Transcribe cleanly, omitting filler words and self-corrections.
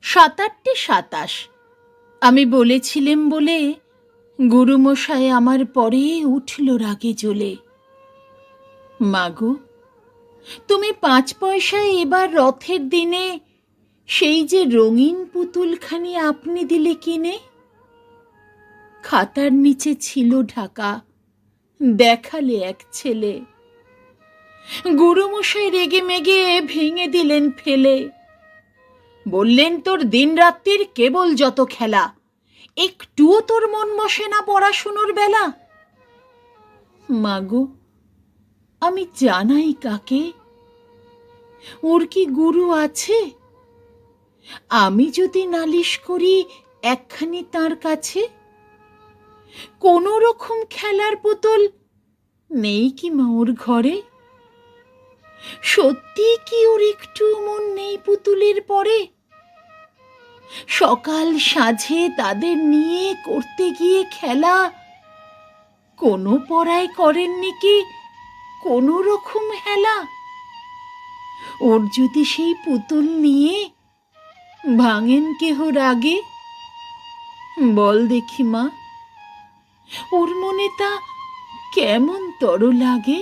27 আমি বলেছিলেম বলে গুরুমশাই আমার পরে উঠল রাগে জ্বলে। মাগো, তুমি 5 পয়সায় এবার রথের দিনে সেই যে রঙিন পুতুলখানি আপনি দিলে কিনে, খাতার নিচে ছিল ঢাকা, দেখালে এক ছেলে। গুরুমশাই রেগে মেগে ভেঙে দিলেন ফেলে। বললেন, তোর দিন রাত্রির কেবল যত খেলা, একটুও তোর মন বসে না পড়াশুনোর বেলা। মাগো, আমি জানাই কাকে? ওর কি গুরু আছে? আমি যদি নালিশ করি একখানি তার কাছে, কোনো রকম খেলার পুতুল নেই কি মা ওর ঘরে? সত্যি কি ওর একটু মন নেই পুতুলের পরে? সকাল সাঁঝে তাদের নিয়ে করতে গিয়ে খেলা, কোনো পড়ায় করেননি কি কোনো রকম হেলা? ওর যদি সেই পুতুল নিয়ে ভাঙেন কেহ রাগে, বল দেখি মা, ওর মনে তা কেমন তর লাগে?